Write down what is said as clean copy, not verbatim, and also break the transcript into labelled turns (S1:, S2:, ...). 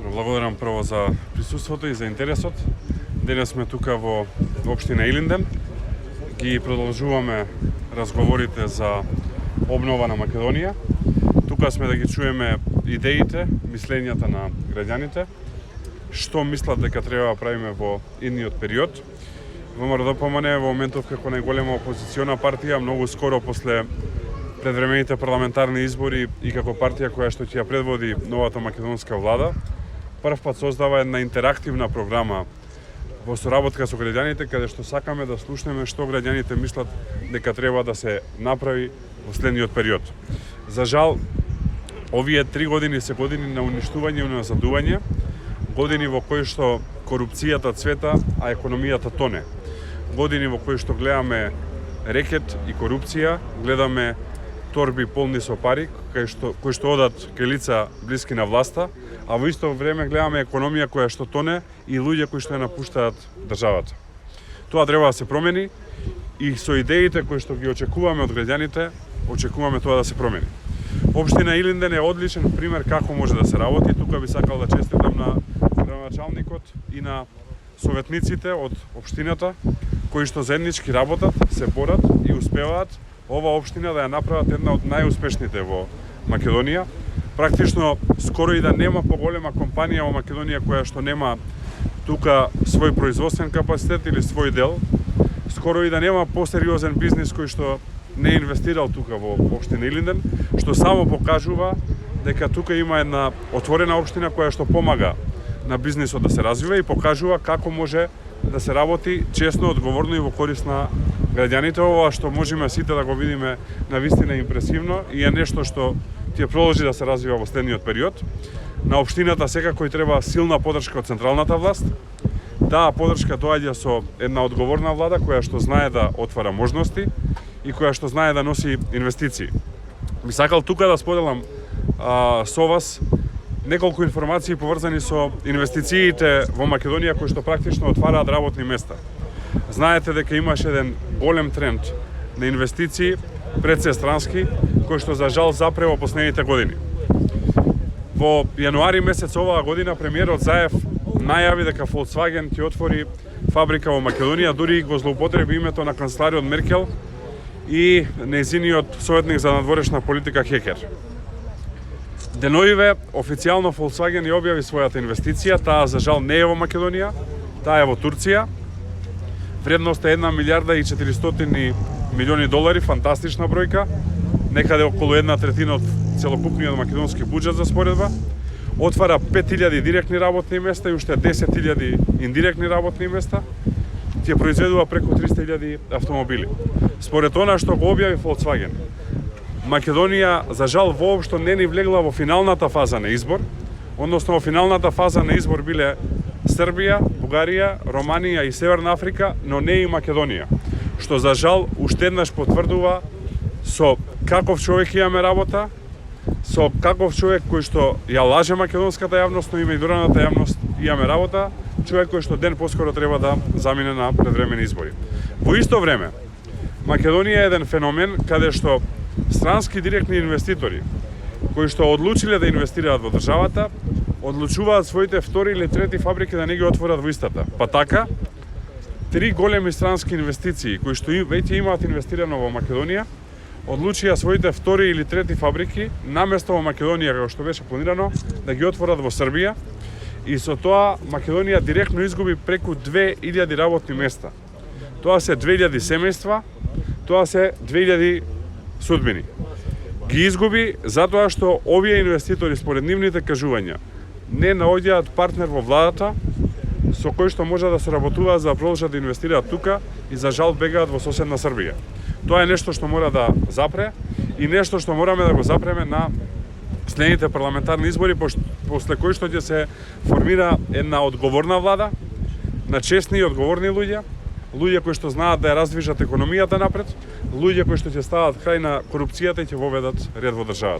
S1: Благодарам прво за присуството и за интересот. Денес сме тука во општина Илинден. Ги продолжуваме разговорите за обнова на Македонија. Тука сме да ги чуеме идеите, мислењата на граѓаните, што мислат дека треба да правиме во идниот период. ВМРО-ДПМН е во моментов како најголема опозициона партија, многу скоро после предвремените парламентарни избори и како партија која што ќе ја предводи новата македонска влада, прв пат создава една интерактивна програма во соработка со граѓаните, каде што сакаме да слушнеме што граѓаните мислат дека треба да се направи во следниот период. За жал, овие 3 години се години на уништување и назадување, години во кои што корупцијата цвета, а економијата тоне. Години во кои што гледаме рекет и корупција, гледаме торби полни со пари, кои што одат кај лица блиски на власта, а во исто време гледаме економија која што тоне и луѓе кои што ја напуштаат државата. Тоа треба да се промени и со идеите кои што ги очекуваме од граѓаните, очекуваме тоа да се промени. Општина Илинден е одличен пример како може да се работи. Тука би сакал да честитам на градоначалникот и на советниците од општината кои што заеднички работат, се борат и успеваат ова општина да ја направат една од најуспешните во Македонија. Практично скоро и да нема поголема компанија во Македонија која што нема тука свој производствен капацитет или свој дел. Скоро и да нема посериозен бизнис кој што не инвестирал тука во општина Илинден, што само покажува дека тука има една отворена општина која што помага на бизнисот да се развива и покажува како може да се работи честно, одговорно и во корист на граѓаните. Ова што можеме сите да го видиме навистина импресивно и е нешто што ќе продолжи да се развива во следниот период. На општината секако и треба силна поддршка од централната власт. Таа поддршка доаѓа со една одговорна влада која што знае да отвара можности и која што знае да носи инвестиции. Би сакал тука да споделам со вас неколку информации поврзани со инвестициите во Македонија кои што практично отвараат работни места. Знаете дека имаше еден голем тренд на инвестиции предсестрански кој што за жал запре во последните години. Во јануари месец оваа година премиерот Заев најави дека Volkswagen ќе отвори фабрика во Македонија, дури го злоупотреби името на канцелариот Меркел и нејзиниот советник за надворешна политика Хекер. Деновиве официјално Volkswagen ја објави својата инвестиција, таа за жал не е во Македонија, таа е во Турција. Вредноста е 1 милиарда и 400 милиони долари, фантастична бројка, некаде околу 1/3 од целокупниот македонски буџет за споредба. Отвара 5000 директни работни места и уште 10.000 индиректни работни места. Ќе произведува преку 300.000 автомобили. Според она што го објави Volkswagen, Македонија за жал воопшто не ни влегла во финалната фаза на избор, односно во финалната фаза на избор биле Србија, Бугарија, Романија и Северна Африка, но не и Македонија, што за жал уште еднаш потврдува со каков човек имаме работа, со каков човек кој што ја лаже македонската јавност, но и меѓународната јавност имаме работа, човек кој што ден поскоро треба да замине на предвремени избори. Во исто време, Македонија е еден феномен каде што странски директни инвеститори кои што одлучиле да инвестираат во државата, одлучуваат своите втори или трети фабрики да не ги отворат во истата. Па така, 3 големи странски инвестиции кои што веќе имаат инвестирано во Македонија, одлучија своите втори или трети фабрики наместо во Македонија, како што беше планирано, да ги отворат во Србија и со тоа Македонија директно изгуби преку 2000 работни места. Тоа се 2000 семејства, тоа се 2000 судбини. Ги изгуби затоа што овие инвеститори според нивните кажувања не наоѓаат партнер во владата со кој што може да соработуваат за да продолжат да инвестираат тука и за жал бегаат во соседна Србија. Тоа е нешто што мора да запре и нешто што мораме да го запреме на следните парламентарни избори, после кои што ќе се формира една одговорна влада на честни и одговорни луѓе кои што знаат да ја раздвижат економијата напред, луѓе кои што ќе стават крај на корупцијата и ќе воведат ред во државата.